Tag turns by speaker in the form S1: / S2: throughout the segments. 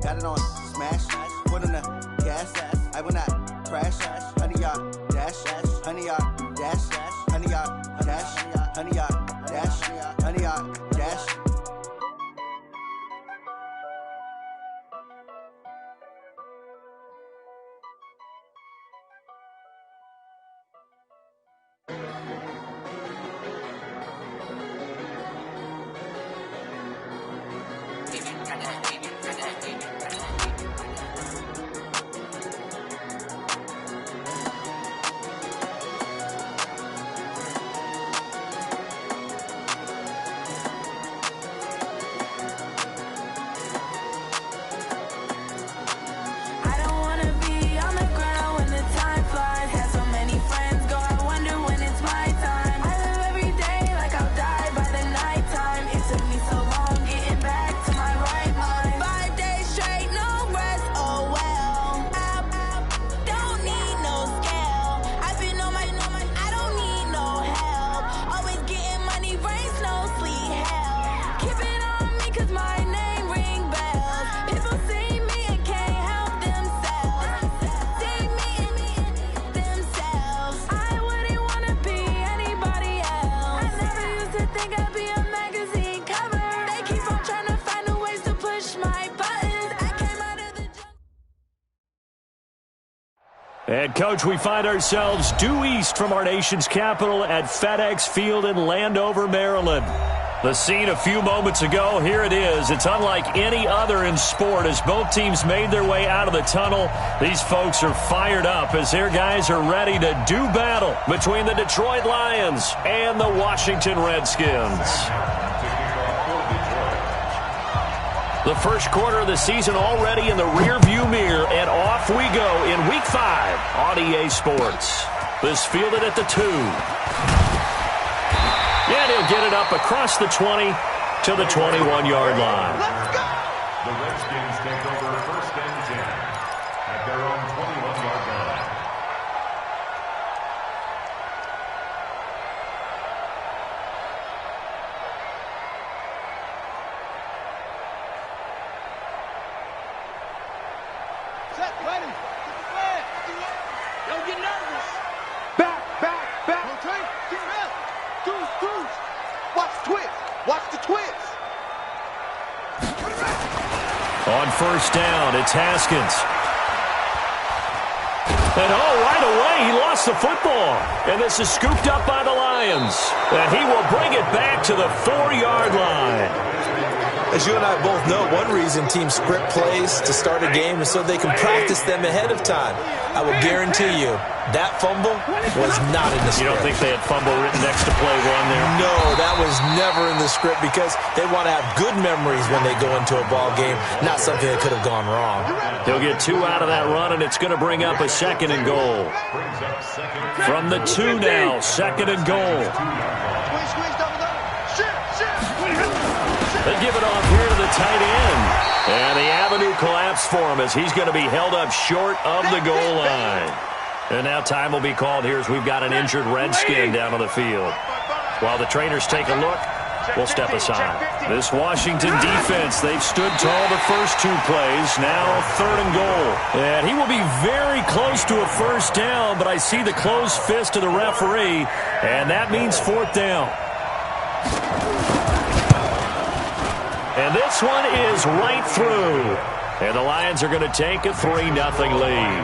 S1: got it on smash, put on the gas, I will not crash, honey yard dash, honey yard dash, honey yard dash, honey yard dash, honey yard dash.
S2: And, Coach, we find ourselves due east from our nation's capital at FedEx Field in Landover, Maryland. The scene a few moments ago, here it is. It's unlike any other in sport as both teams made their way out of the tunnel. These folks are fired up as their guys are ready to do battle between the Detroit Lions and the Washington Redskins. The first quarter of the season already in the rearview mirror, and off we go in Week 5 on EA Sports. This fielded at the 2. And he'll get it up across the 20 to the 21-yard line.
S3: Let's go! The Redskins take over 1st and 10 at their own 21-yard line.
S4: Set, ready. Don't get nervous.
S5: Back.
S4: Okay, get ready. Deuce. Watch the twist. Watch the twist.
S2: On 1st down, it's Haskins. And right away, he lost the football. And this is scooped up by the Lions. And he will bring it back to the 4-yard line.
S6: As you and I both know, one reason teams script plays to start a game is so they can practice them ahead of time. I will guarantee you that fumble was not in the script.
S2: You don't think they had fumble written next to play one there?
S6: No, that was never in the script because they want to have good memories when they go into a ball game, not something that could have gone wrong.
S2: He'll get 2 out of that run, and it's going to bring up a 2nd and goal. From the 2 now, 2nd and goal. They give it off here to the tight end. And the avenue collapsed for him as he's going to be held up short of the goal line. And now time will be called here as we've got an injured Redskin down on the field. While the trainers take a look, we'll step aside. This Washington defense, they've stood tall the first 2 plays. Now 3rd and goal. And he will be very close to a 1st down, but I see the closed fist of the referee, and that means 4th down. And this one is right through. And the Lions are going to take a 3-0 lead.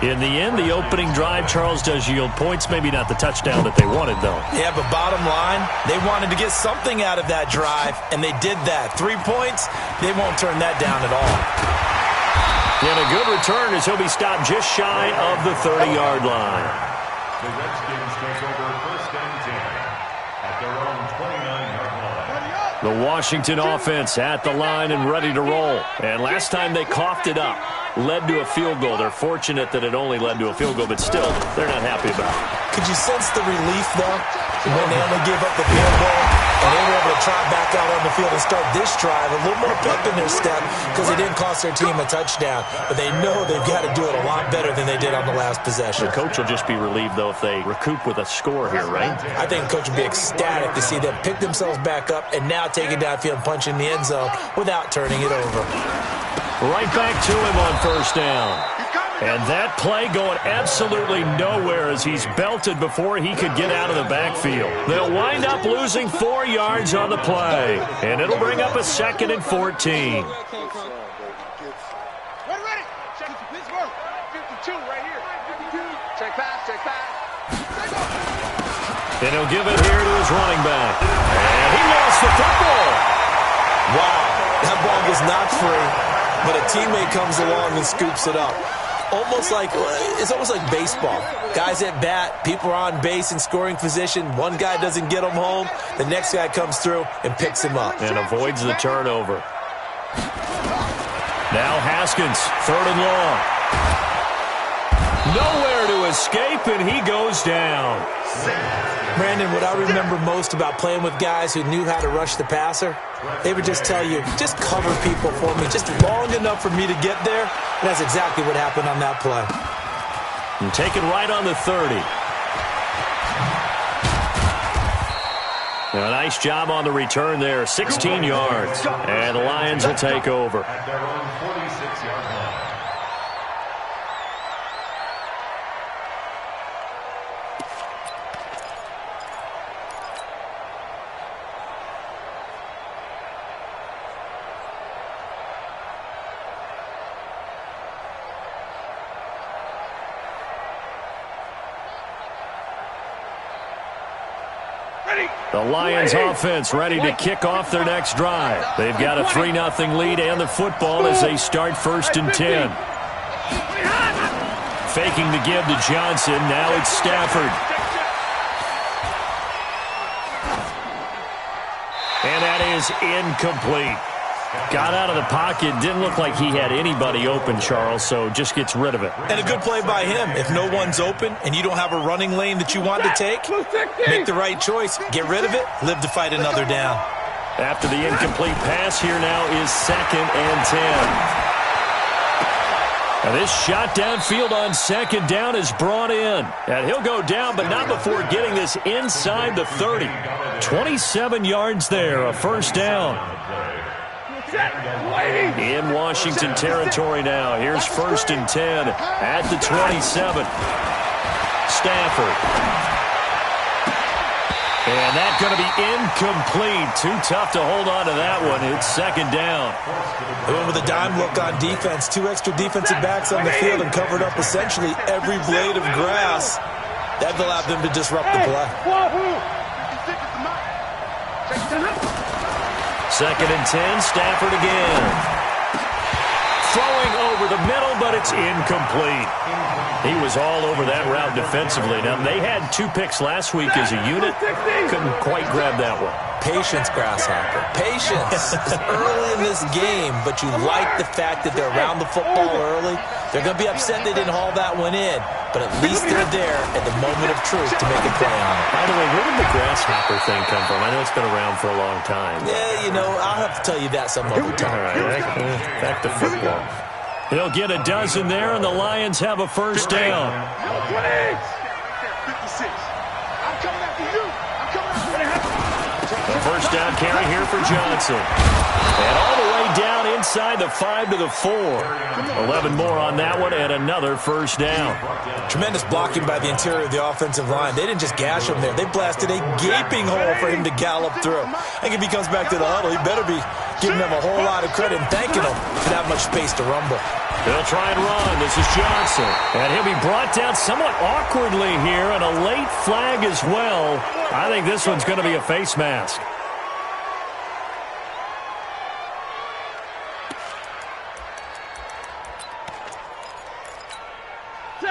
S2: In the end, the opening drive, Charles, does yield points. Maybe not the touchdown that they wanted, though.
S6: Yeah, but bottom line, they wanted to get something out of that drive, and they did that. 3 points, they won't turn that down at all.
S2: And a good return as he'll be stopped just shy of the 30-yard line.
S3: The Redskins take over 1st and 10 at their own 29-yard line.
S2: The Washington offense at the line and ready to roll. And last time they coughed it up, led to a field goal. They're fortunate that it only led to a field goal, but still, they're not happy about it.
S6: Could you sense the relief, though, when they only gave up the field goal? And they were able to trot back out on the field and start this drive a little more pep in their step because they didn't cost their team a touchdown. But they know they've got to do it a lot better than they did on the last possession.
S2: The coach will just be relieved, though, if they recoup with a score here, right?
S6: I think the coach will be ecstatic to see them pick themselves back up and now take it downfield and punch in the end zone without turning it over.
S2: Right back to him on first down. And that play going absolutely nowhere as he's belted before he could get out of the backfield. They'll wind up losing 4 yards on the play. And it'll bring up a 2nd and 14.
S4: Ready. Check Pittsburgh. 52 right here. 52. Check pass.
S2: And he'll give it here to his running back. And he lost the football.
S6: Wow, that ball was not free, but a teammate comes along and scoops it up. It's almost like baseball. Guys at bat, people are on base in scoring position. One guy doesn't get him home. The next guy comes through and picks him up.
S2: And avoids the turnover. Now Haskins, 3rd and long. Nowhere to escape, and he goes down.
S6: Brandon, what I remember most about playing with guys who knew how to rush the passer, they would just tell you, just cover people for me, just long enough for me to get there. And that's exactly what happened on that play.
S2: And take it right on the 30. A nice job on the return there, 16 yards. And the Lions will take over.
S3: At their own 46-yard line.
S2: The Lions offense ready to kick off their next drive. They've got a 3-0 lead and the football as they start 1st and 10. Faking the give to Johnson. Now it's Stafford. And that is incomplete. Got out of the pocket. Didn't look like he had anybody open, Charles, so just gets rid of it.
S6: And a good play by him. If no one's open and you don't have a running lane that you want to take, make the right choice. Get rid of it. Live to fight another down.
S2: After the incomplete pass, here now is 2nd and 10. Now this shot downfield on 2nd down is brought in. And he'll go down, but not before getting this inside the 30. 27 yards there, a 1st down. In Washington territory now. Here's 1st and 10 at the 27. Stafford. And that's going to be incomplete. Too tough to hold on to that one. It's 2nd down.
S6: They went with a dime look on defense. 2 extra defensive backs on the field and covered up essentially every blade of grass. That allowed them to disrupt the play.
S2: 2nd and 10, Stafford again. Throwing over the middle, but it's incomplete. He was all over that route defensively. Now, they had 2 picks last week as a unit. Couldn't quite grab that one.
S6: Patience, Grasshopper. Patience. It's early in this game, but you like the fact that they're around the football early. They're going to be upset they didn't haul that one in, but at least they're there at the moment of truth to make a play on it.
S2: By the way, where did the Grasshopper thing come from? I know it's been around for a long time.
S6: Yeah, I'll have to tell you that some other time.
S2: All right, back to football. He'll get a dozen there, and the Lions have a 1st down.
S4: 56. I'm coming after you.
S2: The 1st down carry here for Johnson. And all the way down inside the 5 to the 4. 11 more on that one, and another 1st down.
S6: Tremendous blocking by the interior of the offensive line. They didn't just gash him there. They blasted a gaping hole for him to gallop through. I think if he comes back to the huddle, he better be giving them a whole lot of credit and thanking them for that much space to rumble.
S2: They'll try and run. This is Johnson. And he'll be brought down somewhat awkwardly here, and a late flag as well. I think this one's going to be a face mask.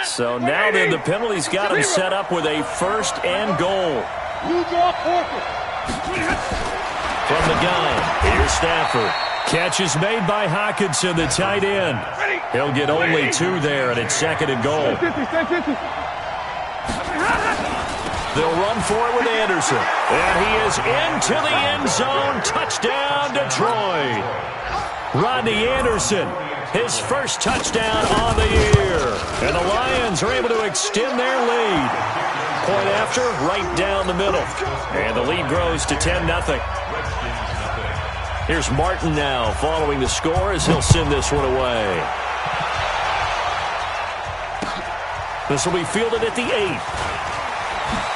S2: So now then the penalty's got him set up with a 1st and goal. From the gun, here's Stafford. Catch is made by Hockenson, the tight end. He'll get only 2 there, and it's 2nd and goal. They'll run for it with Anderson. And he is into the end zone. Touchdown, Detroit. Rodney Anderson, his first touchdown on the year. And the Lions are able to extend their lead. Point after, right down the middle. And the lead grows to 10-0. Here's Martin now following the score as he'll send this one away. This will be fielded at the 8.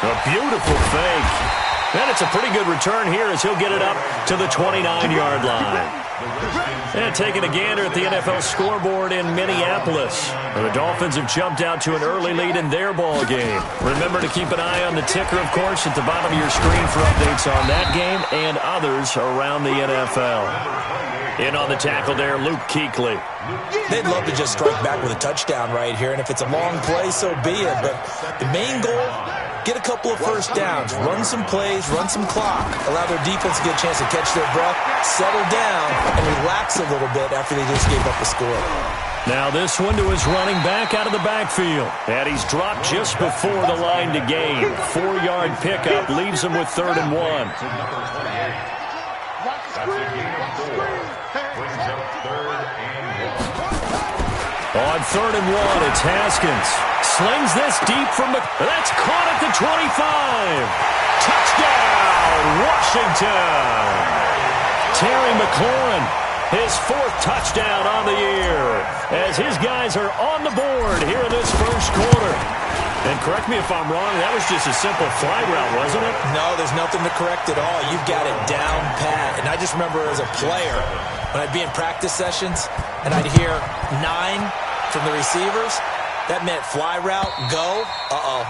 S2: A beautiful fake. And it's a pretty good return here as he'll get it up to the 29-yard line. And taking a gander at the NFL scoreboard in Minneapolis. The Dolphins have jumped out to an early lead in their ball game. Remember to keep an eye on the ticker, of course, at the bottom of your screen for updates on that game and others around the NFL. In on the tackle there, Luke Kuechly.
S6: They'd love to just strike back with a touchdown right here, and if it's a long play, so be it. But the main goal, get a couple of first downs, run some plays, run some clock, allow their defense to get a chance to catch their breath, settle down, and relax a little bit after they just gave up a score.
S2: Now this one to his running back out of the backfield. And he's dropped just before the line to gain. 4-yard pickup leaves him with 3rd and 1. On 3rd and 1, it's Haskins. Slings this deep from the... That's caught at the 25. Touchdown, Washington. Terry McLaurin, his 4th touchdown on the year, as his guys are on the board here in this first quarter. And correct me if I'm wrong, that was just a simple fly route, wasn't it?
S6: No, there's nothing to correct at all. You've got it down pat. And I just remember as a player, when I'd be in practice sessions, and I'd hear 9 from the receivers, that meant fly route, go.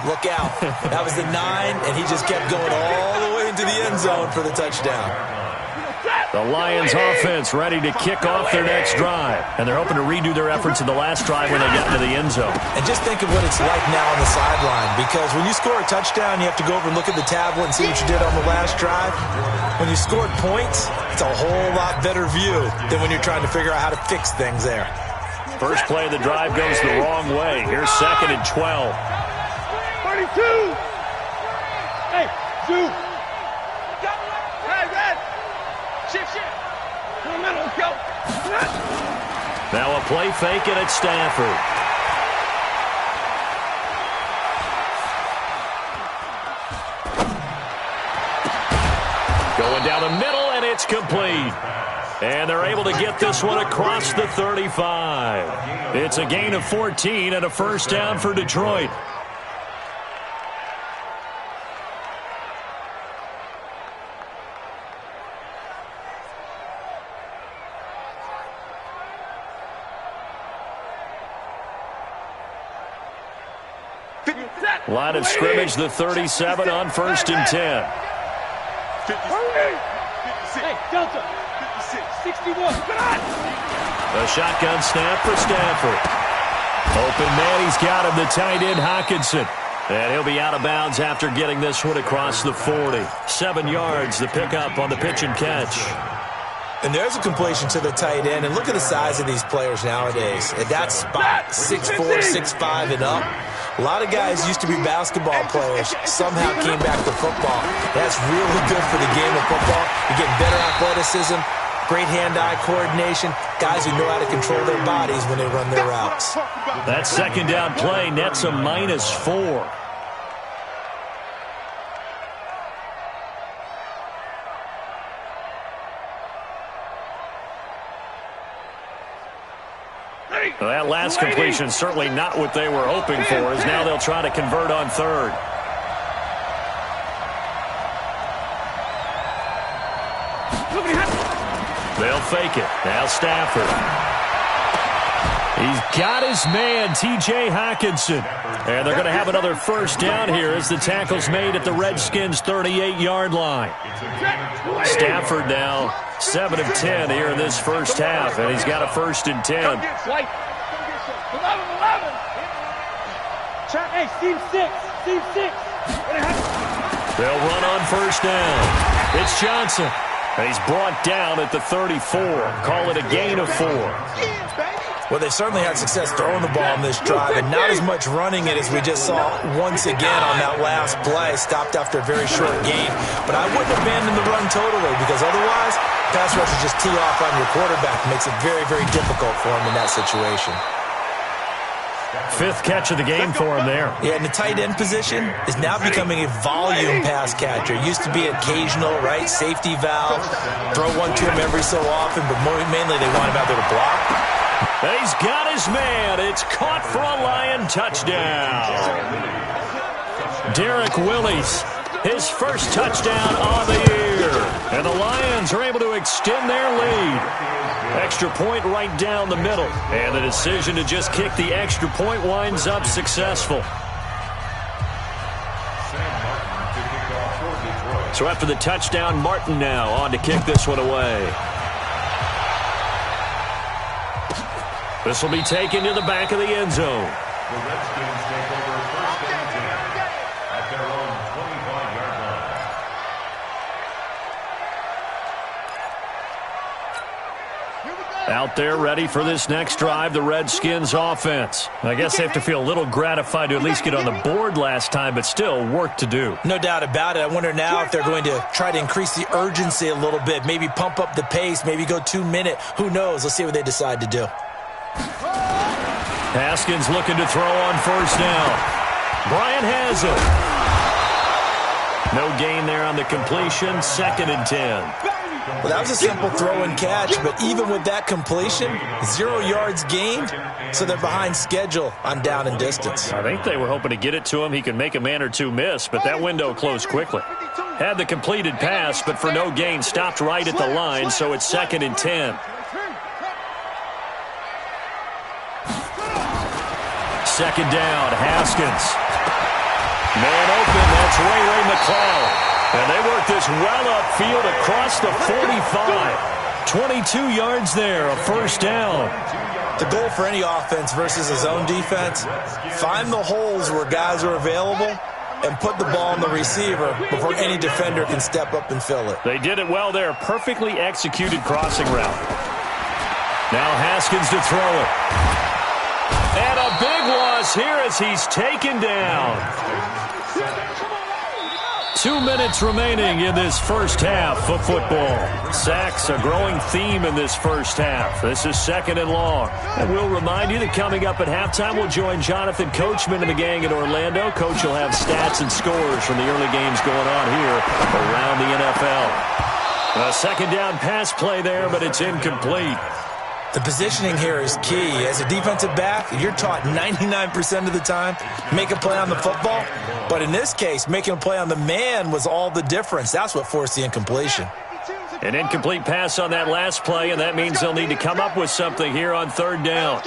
S6: Look out. That was the 9, and he just kept going all the way into the end zone for the touchdown.
S2: The Lions offense ready to kick off their next drive. And they're hoping to redo their efforts in the last drive when they got into the end zone.
S6: And just think of what it's like now on the sideline. Because when you score a touchdown, you have to go over and look at the tablet and see what you did on the last drive. When you scored points, it's a whole lot better view than when you're trying to figure out how to fix things there.
S2: First play of the drive goes the wrong way. Here's 2nd and 12.
S4: 32. Hey, Zoo. Hey, Red. Shift. In the middle, let's go.
S2: Now a play fake, and it's Stafford. Going down the middle, and it's complete. And they're able to get this one across the 35. It's a gain of 14 and a first down for Detroit. Line of scrimmage, the 37 on 1st and 10.
S4: 56. Hey, Delta. 61.
S2: A shotgun snap for Stafford. Open man, he's got him, the tight end Hockenson. And he'll be out of bounds after getting this one across the 40. 7 yards, the pickup on the pitch and catch.
S6: And there's a completion to the tight end. And look at the size of these players nowadays. At that spot, 6'4", 6'5", and up. A lot of guys used to be basketball players, somehow came back to football. That's really good for the game of football. You're getting better athleticism, great hand-eye coordination, guys who know how to control their bodies when they run their routes.
S2: That 2nd down play nets a -4. Well, that last completion certainly not what they were hoping for, as now they'll try to convert on 3rd. They'll fake it. Now Stafford. He's got his man, T.J. Hockenson. And they're going to have another first down here as the tackle's made at the Redskins' 38-yard line. Stafford now 7 of 10 here in this first half, and he's got a 1st and 10.
S4: 11. Hey, Steve 6.
S2: They'll run on 1st down. It's Johnson. And he's brought down at the 34. Call it a gain of 4.
S6: Well, they've certainly had success throwing the ball on this drive, and not as much running it as we just saw once again on that last play. Stopped after a very short gain. But I wouldn't abandon the run totally, because otherwise, pass rushers just tee off on your quarterback. It makes it very, very difficult for him in that situation.
S2: 5th catch of the game for him there.
S6: Yeah, and the tight end position is now becoming a volume pass catcher. It used to be occasional, right? Safety valve, throw one to him every so often, but mainly they want him out there to block.
S2: He's got his man. It's caught for a Lion touchdown. Derek Willis, his first touchdown on the year. And the Lions are able to extend their lead. Extra point right down the middle. And the decision to just kick the extra point winds up successful. So after the touchdown, Martin now on to kick this one away. This will be taken to the back of the end zone.
S3: The Redskins take over 1st and 10 at their own 25-yard line.
S2: Out there ready for this next drive, the Redskins offense. I guess they have to feel a little gratified to at least get on the board last time, but still work to do.
S6: No doubt about it. I wonder now if they're going to try to increase the urgency a little bit, maybe pump up the pace, maybe go 2-minute. Who knows? Let's see what they decide to do.
S2: Haskins looking to throw on 1st down. Bryant has it. No gain there on the completion. 2nd and 10.
S6: Well, that was a simple throw and catch, but even with that completion, 0 yards gained, so they're behind schedule on down and distance.
S2: I think they were hoping to get it to him. He could make a man or two miss, but that window closed quickly. Had the completed pass, but for no gain, stopped right at the line, so it's 2nd and 10. Second down, Haskins. Man open, that's Ray McCloud. And they work this well upfield across the 45. 22 yards there, a 1st down.
S6: The goal for any offense versus a zone defense, find the holes where guys are available and put the ball on the receiver before any defender can step up and fill it.
S2: They did it well there, perfectly executed crossing route. Now Haskins to throw it. And a big loss here as he's taken down. 2 minutes remaining in this first half of football. Sacks, a growing theme in this first half. This is 2nd and long. And we'll remind you that coming up at halftime, we'll join Jonathan Coachman and the gang in Orlando. Coach will have stats and scores from the early games going on here around the NFL. A 2nd down pass play there, but it's incomplete.
S6: The positioning here is key. As a defensive back, you're taught 99% of the time, make a play on the football. But in this case, making a play on the man was all the difference. That's what forced the incompletion.
S2: An incomplete pass on that last play, and that means they'll need to come up with something here on 3rd down.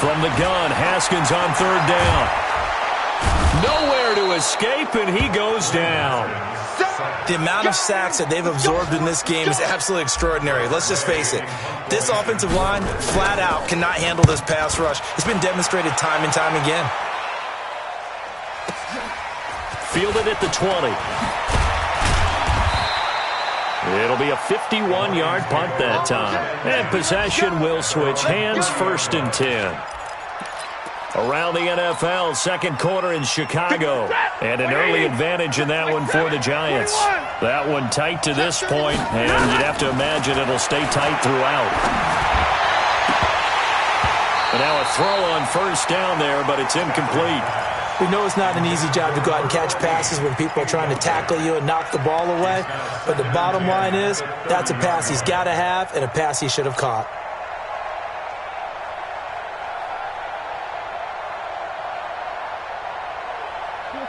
S2: From the gun, Haskins on 3rd down. Nowhere to escape, and he goes down.
S6: The amount of sacks that they've absorbed in this game is absolutely extraordinary. Let's just face it. This offensive line, flat out, cannot handle this pass rush. It's been demonstrated time and time again.
S2: Fielded at the 20. It'll be a 51-yard punt that time. And possession will switch hands, 1st and 10. Around the NFL, 2nd quarter in Chicago. And an early advantage in that one for the Giants. That one tight to this point, and you'd have to imagine it'll stay tight throughout. And now a throw on 1st down there, but it's incomplete.
S6: We know it's not an easy job to go out and catch passes when people are trying to tackle you and knock the ball away. But the bottom line is, that's a pass he's got to have and a pass he should have caught.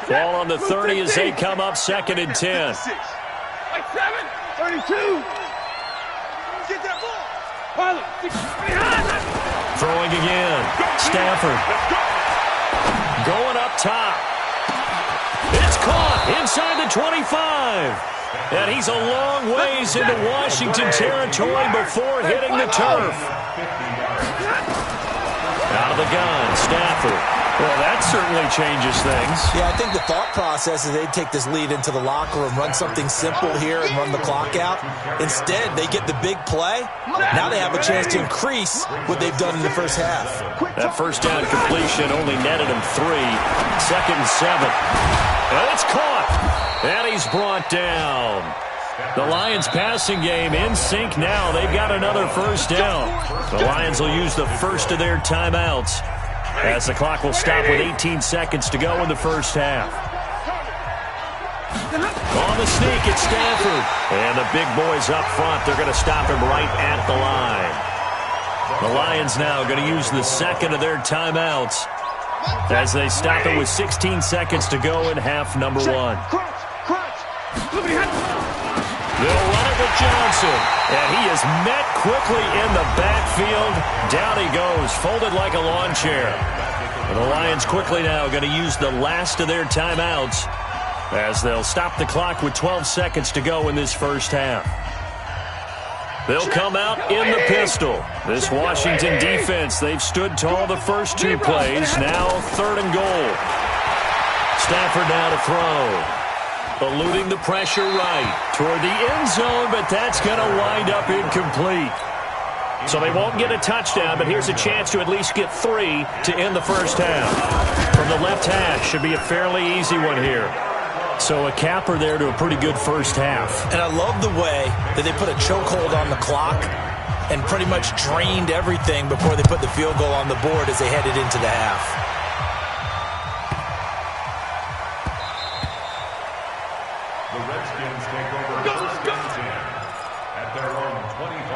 S2: Ball on the 30 as they come up, 2nd and 10.
S4: 32. Get that ball.
S2: Throwing again. Stafford. Going up top. It's caught inside the 25. And he's a long ways into Washington territory before hitting the turf. Out of the gun, Stafford. Well, that certainly changes things.
S6: Yeah, I think the thought process is they'd take this lead into the locker room, run something simple here, and run the clock out. Instead, they get the big play. Now they have a chance to increase what they've done in the first half.
S2: That first down completion only netted him 3. 2nd and 7. And it's caught. And he's brought down. The Lions passing game in sync now. They've got another first down. The Lions will use the first of their timeouts as the clock will stop with 18 seconds to go in the first half. On the sneak, it's Stanford. And the big boys up front, they're going to stop him right at the line. The Lions now going to use the second of their timeouts as they stop it with 16 seconds to go in half number 1. They'll run it with Johnson. And he is met quickly in the backfield. Down he goes, folded like a lawn chair. And the Lions quickly now going to use the last of their timeouts as they'll stop the clock with 12 seconds to go in this first half. They'll come out in the pistol. This Washington defense, they've stood tall the first 2 plays. Now 3rd and goal. Stafford now to throw. Eluding the pressure right toward the end zone, but that's going to wind up incomplete. So they won't get a touchdown, but here's a chance to at least get 3 to end the first half. From the left hash, should be a fairly easy one here. So a capper there to a pretty good first half.
S6: And I love the way that they put a chokehold on the clock and pretty much drained everything before they put the field goal on the board as they headed into the half.
S3: The Redskins take over first and 10 at their own 25.